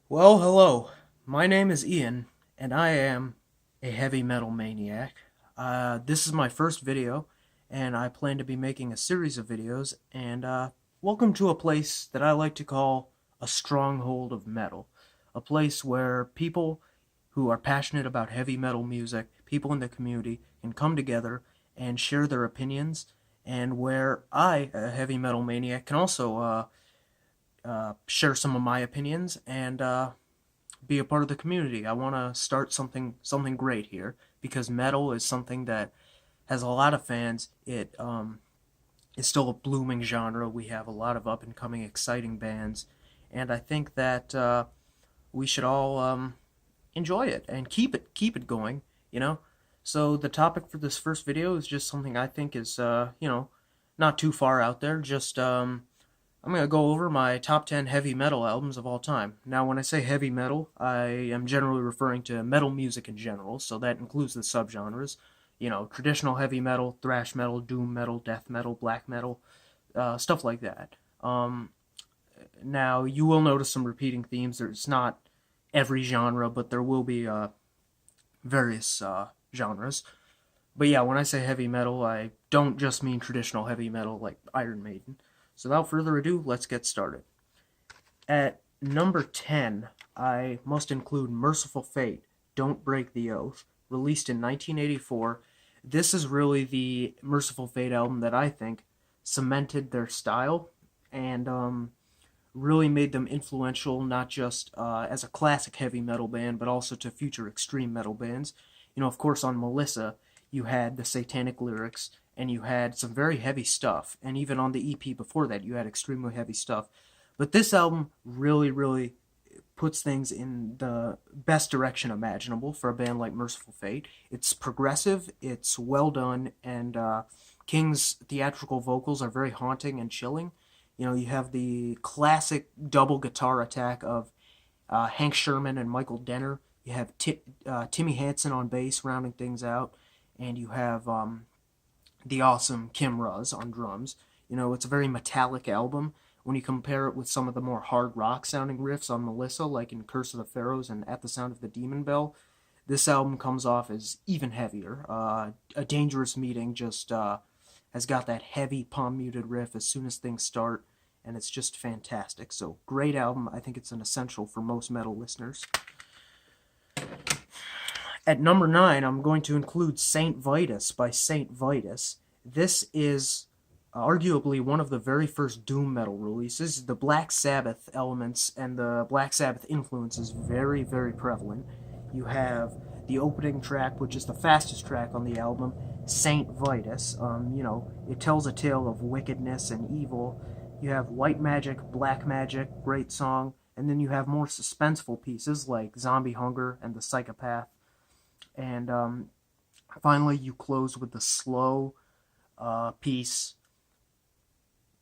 Well, hello. My name is Ian, and I am a heavy metal maniac. This is my first video, and I plan to be making a series of videos, and welcome to a place that I like to call a stronghold of metal. A place where people who are passionate about heavy metal music, people in the community, can come together and share their opinions, and where I, a heavy metal maniac, can also share some of my opinions and be a part of the community. I want to start something great here because metal is something that has a lot of fans. It is still a blooming genre. We have a lot of up and coming exciting bands, and I think that we should all enjoy it and keep it going. You know. So the topic for this first video is just something I think is not too far out there. Just I'm going to go over my top 10 heavy metal albums of all time. Now, when I say heavy metal, I am generally referring to metal music in general, so that includes the subgenres. You know, traditional heavy metal, thrash metal, doom metal, death metal, black metal, stuff like that. Now, you will notice some repeating themes. There's not every genre, but there will be various genres. But yeah, when I say heavy metal, I don't just mean traditional heavy metal like Iron Maiden. So without further ado, let's get started. At number 10, I must include Mercyful Fate, Don't Break the Oath, released in 1984. This is really the Mercyful Fate album that I think cemented their style and really made them influential, not just as a classic heavy metal band, but also to future extreme metal bands. You know, of course, on Melissa, you had the satanic lyrics, and you had some very heavy stuff. And even on the EP before that, you had extremely heavy stuff. But this album really puts things in the best direction imaginable for a band like Mercyful Fate. It's progressive, it's well done, and King's theatrical vocals are very haunting and chilling. You know, you have the classic double guitar attack of Hank Sherman and Michael Denner. You have Timmy Hansen on bass rounding things out, and you have the awesome Kim Ruz on drums. You know, it's a very metallic album. When you compare it with some of the more hard rock sounding riffs on Melissa, like in Curse of the Pharaohs and At the Sound of the Demon Bell, this album comes off as even heavier. A Dangerous Meeting just has got that heavy palm muted riff as soon as things start, and it's just fantastic. So, great album. I think it's an essential for most metal listeners. At number 9, I'm going to include Saint Vitus by Saint Vitus. This is arguably one of the very first doom metal releases. The Black Sabbath elements and the Black Sabbath influence is very prevalent. You have the opening track, which is the fastest track on the album, Saint Vitus. It tells a tale of wickedness and evil. You have White Magic, Black Magic, great song, and then you have more suspenseful pieces like Zombie Hunger and The Psychopath. And finally, you close with the slow piece,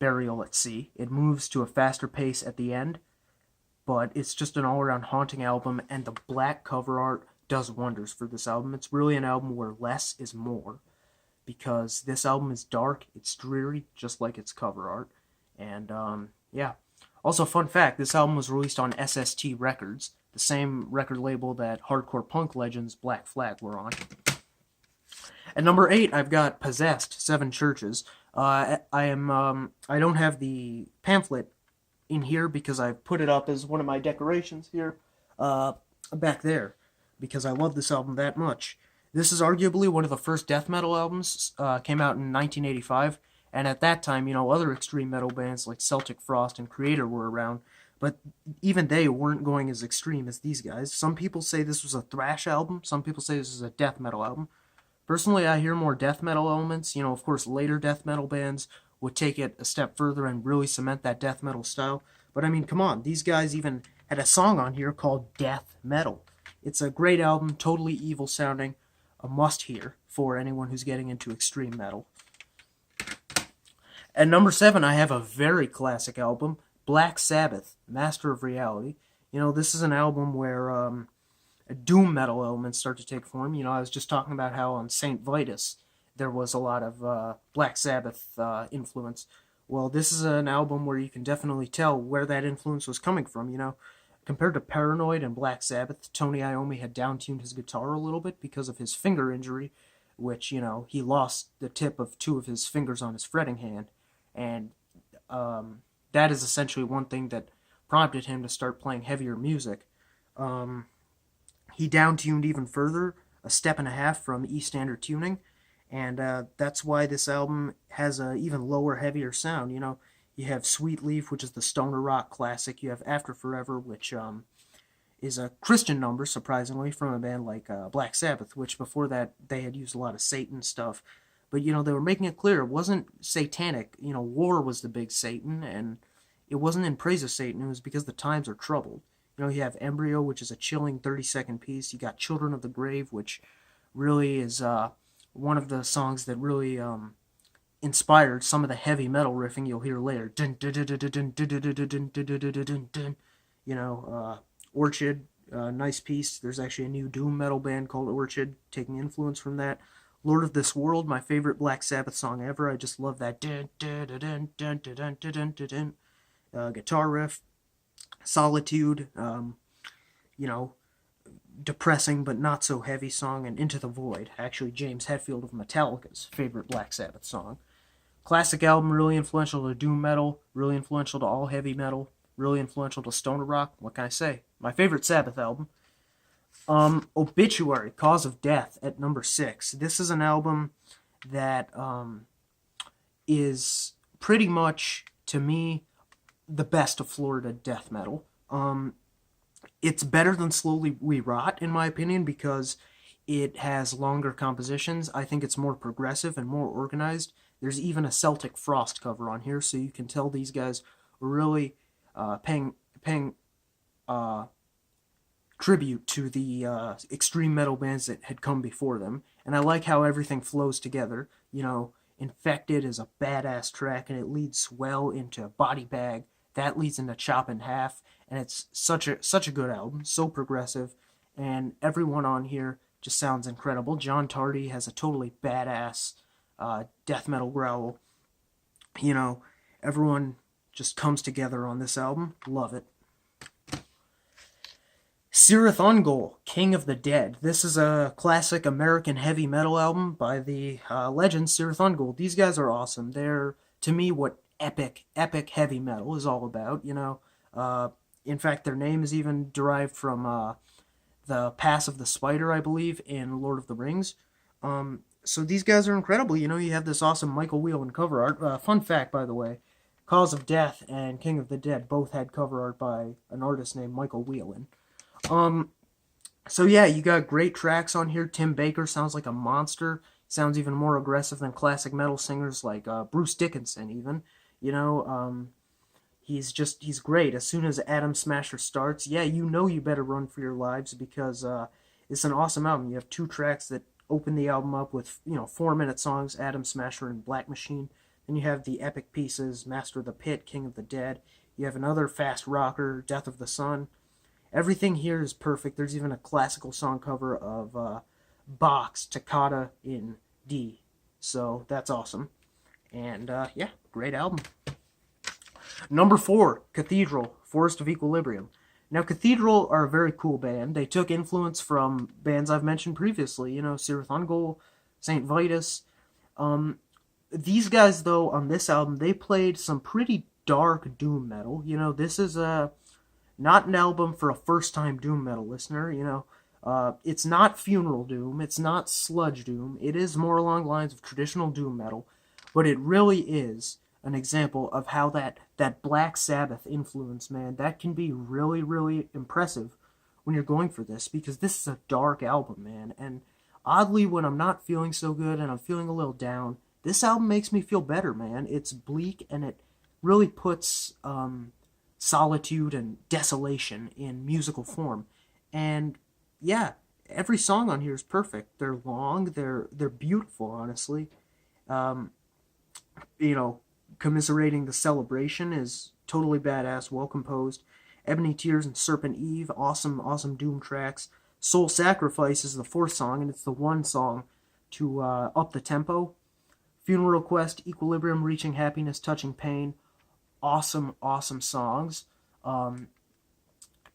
Burial at Sea. It moves to a faster pace at the end, but it's just an all-around haunting album, and the black cover art does wonders for this album. It's really an album where less is more, because this album is dark, it's dreary, just like its cover art, and yeah. Also, fun fact, this album was released on SST Records, the same record label that hardcore punk legends Black Flag were on. At number 8, I've got Possessed, Seven Churches. I don't have the pamphlet in here because I've put it up as one of my decorations here, back there, because I love this album that much. This is arguably one of the first death metal albums, came out in 1985, and at that time, other extreme metal bands like Celtic Frost and Creator were around, but even they weren't going as extreme as these guys. Some people say this was a thrash album, some people say this is a death metal album. Personally, I hear more death metal elements. Of course, later death metal bands would take it a step further and really cement that death metal style. But I mean, come on, these guys even had a song on here called Death Metal. It's a great album, totally evil sounding, a must-hear for anyone who's getting into extreme metal. At number 7, I have a very classic album, Black Sabbath, Master of Reality. This is an album where doom metal elements start to take form. I was just talking about how on Saint Vitus there was a lot of Black Sabbath influence. Well, this is an album where you can definitely tell where that influence was coming from. compared to Paranoid and Black Sabbath, Tony Iommi had down-tuned his guitar a little bit because of his finger injury, which, he lost the tip of two of his fingers on his fretting hand. And that is essentially one thing that prompted him to start playing heavier music. He down-tuned even further, a step and a half from E standard tuning, and that's why this album has a even lower, heavier sound. You have Sweet Leaf, which is the stoner rock classic. You have After Forever, which is a Christian number, surprisingly, from a band like Black Sabbath, which before that they had used a lot of Satan stuff. But, they were making it clear it wasn't satanic. War was the big Satan, and it wasn't in praise of Satan. It was because the times are troubled. You have Embryo, which is a chilling 30-second piece. You got Children of the Grave, which really is one of the songs that really inspired some of the heavy metal riffing you'll hear later. Orchid, nice piece. There's actually a new doom metal band called Orchid, taking influence from that. Lord of This World, my favorite Black Sabbath song ever. I just love that guitar riff. Solitude, depressing but not so heavy song, and Into the Void, actually James Hetfield of Metallica's favorite Black Sabbath song. Classic album, really influential to doom metal, really influential to all heavy metal, really influential to stoner rock. What can I say? My favorite Sabbath album. Obituary, Cause of Death, at number 6. This is an album that is pretty much, to me, the best of Florida death metal. It's better than Slowly We Rot, in my opinion, because it has longer compositions. I think it's more progressive and more organized. There's even a Celtic Frost cover on here, so you can tell these guys were really paying tribute to the extreme metal bands that had come before them. And I like how everything flows together. Infected is a badass track, and it leads well into Body Bag. That leads into Chop in Half, and it's such a good album, so progressive, and everyone on here just sounds incredible. John Tardy has a totally badass death metal growl. Everyone just comes together on this album. Love it. Cirith Ungol, King of the Dead. This is a classic American heavy metal album by the legend Cirith Ungol. These guys are awesome. They're, to me, what epic heavy metal is all about. In fact, their name is even derived from the Pass of the Spider, I believe, in Lord of the Rings. So these guys are incredible. You have this awesome Michael Whelan cover art. Fun fact, by the way, Cause of Death and King of the Dead both had cover art by an artist named Michael Whelan. So yeah, you got great tracks on here. Tim Baker sounds like a monster. Sounds even more aggressive than classic metal singers like Bruce Dickinson even. He's great. As soon as Atom Smasher starts, you better run for your lives, because it's an awesome album. You have 2 tracks that open the album up with 4-minute songs, Atom Smasher and Black Machine. Then you have the epic pieces, Master of the Pit, King of the Dead. You have another fast rocker, Death of the Sun. Everything here is perfect. There's even a classical song cover of Bach's Toccata in D. So that's awesome. And great album. Number 4, Cathedral, Forest of Equilibrium. Now, Cathedral are a very cool band. They took influence from bands I've mentioned previously, Cirith Ungol, St. Vitus. These guys, though, on this album, they played some pretty dark doom metal. This is not an album for a first-time doom metal listener. It's not funeral doom. It's not sludge doom. It is more along the lines of traditional doom metal, but it really is an example of how that Black Sabbath influence, man, that can be really, really impressive when you're going for this, because this is a dark album, man. And oddly, when I'm not feeling so good and I'm feeling a little down, this album makes me feel better, man. It's bleak, and it really puts solitude and desolation in musical form. And every song on here is perfect. They're long, they're beautiful, honestly. Commiserating the Celebration is totally badass, well composed. Ebony Tears and Serpent Eve, awesome doom tracks. Soul Sacrifice is the 4th song, and it's the one song to up the tempo. Funeral Quest, Equilibrium, Reaching Happiness, Touching Pain, awesome songs.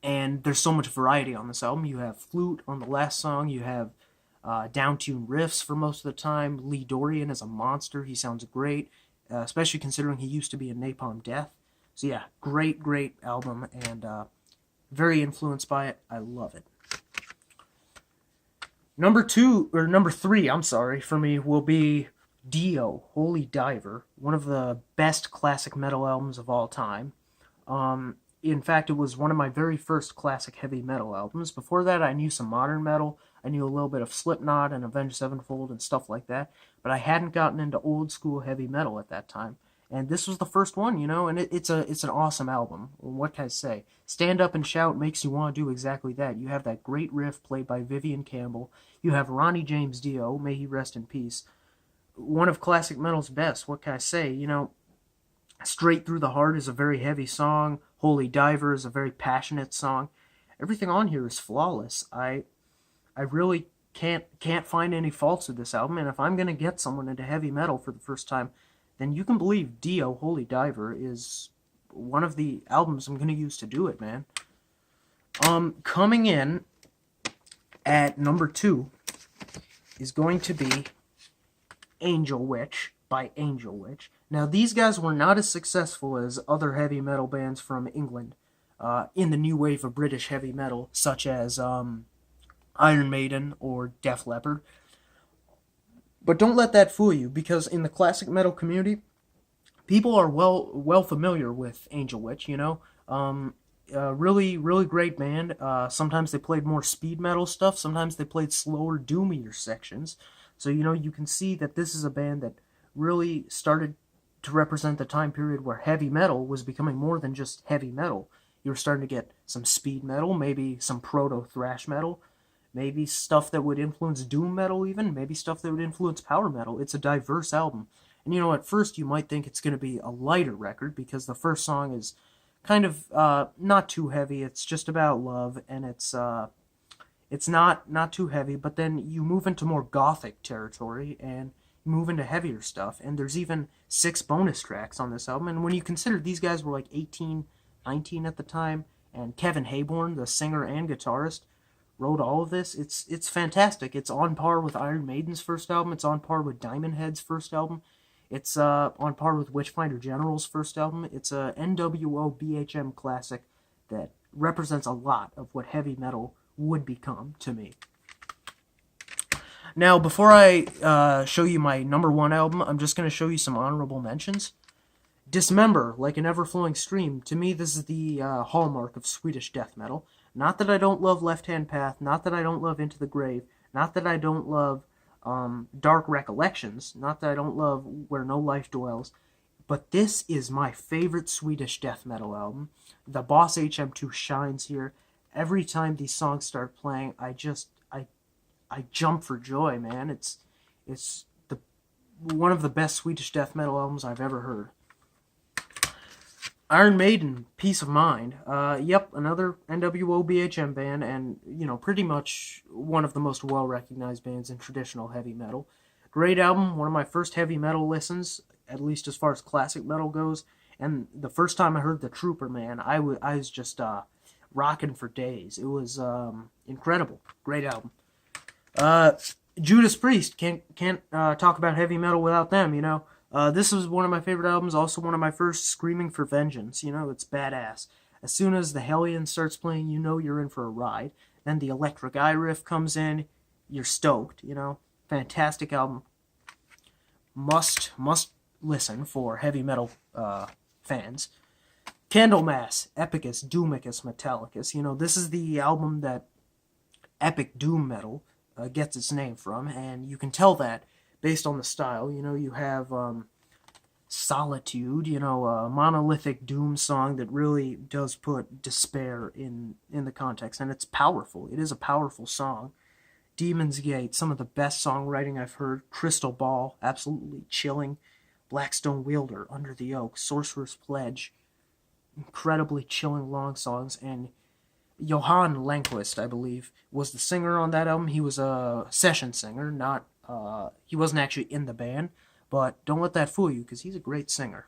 And there's so much variety on this album. You have flute on the last song. You have down-tuned riffs for most of the time. Lee Dorian is a monster. He sounds great, especially considering he used to be in Napalm Death. So yeah, great, great album, and very influenced by it. I love it. Number three, I'm sorry, for me will be Dio, Holy Diver, one of the best classic metal albums of all time. In fact, it was one of my very first classic heavy metal albums. Before that, I knew some modern metal. I knew a little bit of Slipknot and Avenged Sevenfold and stuff like that, but I hadn't gotten into old school heavy metal at that time. And this was the first one, and it's an awesome album. What can I say? Stand Up and Shout makes you want to do exactly that. You have that great riff played by Vivian Campbell. You have Ronnie James Dio, may he rest in peace. One of classic metal's best. What can I say? Straight Through the Heart is a very heavy song. Holy Diver is a very passionate song. Everything on here is flawless. I really can't find any faults with this album, and if I'm going to get someone into heavy metal for the first time, then you can believe Dio, Holy Diver is one of the albums I'm going to use to do it, man. Coming in at number 2 is going to be Angel Witch by Angel Witch. Now, these guys were not as successful as other heavy metal bands from England in the new wave of British heavy metal, such as Iron Maiden or Def Leppard. But don't let that fool you, because in the classic metal community, people are well familiar with Angel Witch, really, really great band. Sometimes they played more speed metal stuff. Sometimes they played slower, doomier sections. So, you can see that this is a band that really started to represent the time period where heavy metal was becoming more than just heavy metal. You were starting to get some speed metal, maybe some proto-thrash metal, maybe stuff that would influence doom metal even, maybe stuff that would influence power metal. It's a diverse album. And at first you might think it's going to be a lighter record because the first song is kind of not too heavy. It's just about love, and it's not too heavy, but then you move into more gothic territory and move into heavier stuff, and there's even 6 bonus tracks on this album. And when you consider these guys were like 18, 19 at the time, and Kevin Hayborn, the singer and guitarist, wrote all of this, it's fantastic. It's on par with Iron Maiden's first album. It's on par with Diamond Head's first album. It's on par with Witchfinder General's first album. It's a NWO BHM classic that represents a lot of what heavy metal would become to me. Now, before I show you my number 1 album, I'm just going to show you some honorable mentions. Dismember, Like an Ever-Flowing Stream. To me, this is the hallmark of Swedish death metal. Not that I don't love Left Hand Path, not that I don't love Into the Grave, not that I don't love Dark Recollections, not that I don't love Where No Life Dwells, but this is my favorite Swedish death metal album. The Boss HM2 shines here. Every time these songs start playing, I jump for joy, man. It's one of the best Swedish death metal albums I've ever heard. Iron Maiden, Peace of Mind. Yep, another NWO BHM band, and pretty much one of the most well-recognized bands in traditional heavy metal. Great album, one of my first heavy metal listens, at least as far as classic metal goes. And the first time I heard The Trooper, man, I was just rocking for days. It was incredible. Great album. Judas Priest, can't talk about heavy metal without them, This was one of my favorite albums, also one of my first. Screaming for Vengeance, it's badass. As soon as the Hellion starts playing, you're in for a ride. Then the Electric Eye riff comes in, you're stoked, Fantastic album. Must listen for heavy metal fans. Candlemas, Epicus, Doomicus, Metallicus. This is the album that epic doom metal gets its name from, and you can tell that based on the style. You have Solitude, a monolithic doom song that really does put despair in the context, and it's powerful. It is a powerful song. Demon's Gate, some of the best songwriting I've heard. Crystal Ball, absolutely chilling. Blackstone Wielder, Under the Oak, Sorcerer's Pledge, incredibly chilling long songs. And Johan Lundqvist, I believe, was the singer on that album. He was a session singer, he wasn't actually in the band, but don't let that fool you, because he's a great singer.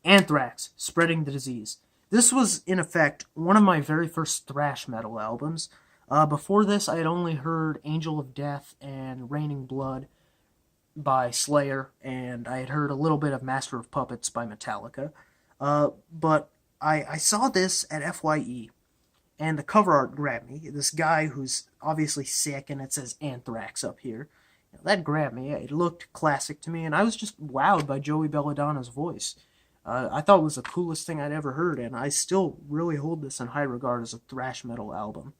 Anthrax, Spreading the Disease. This was, in effect, one of my very first thrash metal albums. Before this, I had only heard Angel of Death and Raining Blood by Slayer, and I had heard a little bit of Master of Puppets by Metallica. But I saw this at FYE, and the cover art grabbed me. This guy who's obviously sick, and it says Anthrax up here. That grabbed me. It looked classic to me, and I was just wowed by Joey Belladonna's voice. I thought it was the coolest thing I'd ever heard, and I still really hold this in high regard as a thrash metal album.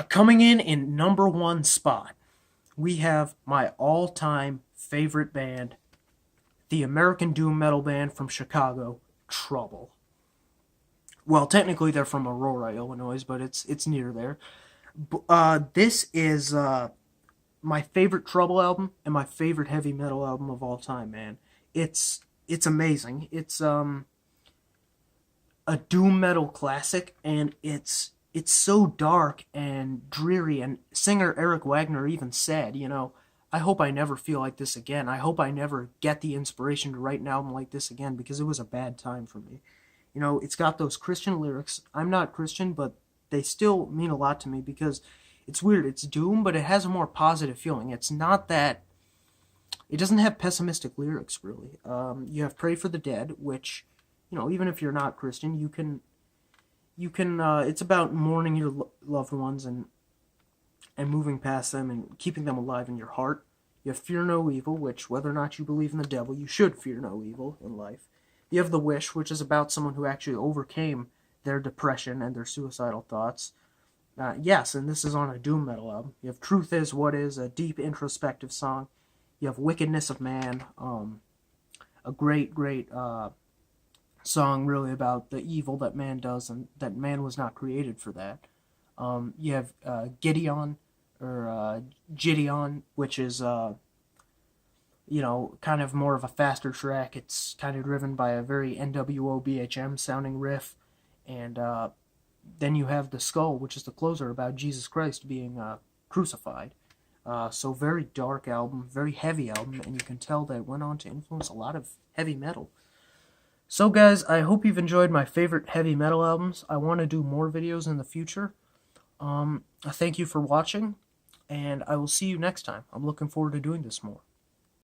Coming in number one spot, we have my all-time favorite band, the American doom metal band from Chicago, Trouble. Well, technically they're from Aurora, Illinois, but it's near there. This is my favorite Trouble album and my favorite heavy metal album of all time, man. It's amazing. It's a doom metal classic, and it's so dark and dreary, and singer Eric Wagner even said, I hope I never feel like this again. I hope I never get the inspiration to write an album like this again, because it was a bad time for me. It's got those Christian lyrics. I'm not Christian, but they still mean a lot to me, because it's weird. It's doom, but it has a more positive feeling. It's not that... It doesn't have pessimistic lyrics, really. You have Pray for the Dead, which, even if you're not Christian, you can it's about mourning your loved ones and moving past them and keeping them alive in your heart. You have Fear No Evil, which, whether or not you believe in the devil, you should fear no evil in life. You have The Wish, which is about someone who actually overcame their depression and their suicidal thoughts. Yes, and this is on a doom metal album. You have Truth Is What Is, a deep introspective song. You have Wickedness of Man, a great song really about the evil that man does, and that man was not created for that. You have Gideon, or Gideon, which is kind of more of a faster track. It's kind of driven by a very NWO BHM sounding riff. And then you have The Skull, which is the closer, about Jesus Christ being crucified. So very dark album, very heavy album, and you can tell that it went on to influence a lot of heavy metal. So guys, I hope you've enjoyed my favorite heavy metal albums. I want to do more videos in the future. Thank you for watching, and I will see you next time. I'm looking forward to doing this more.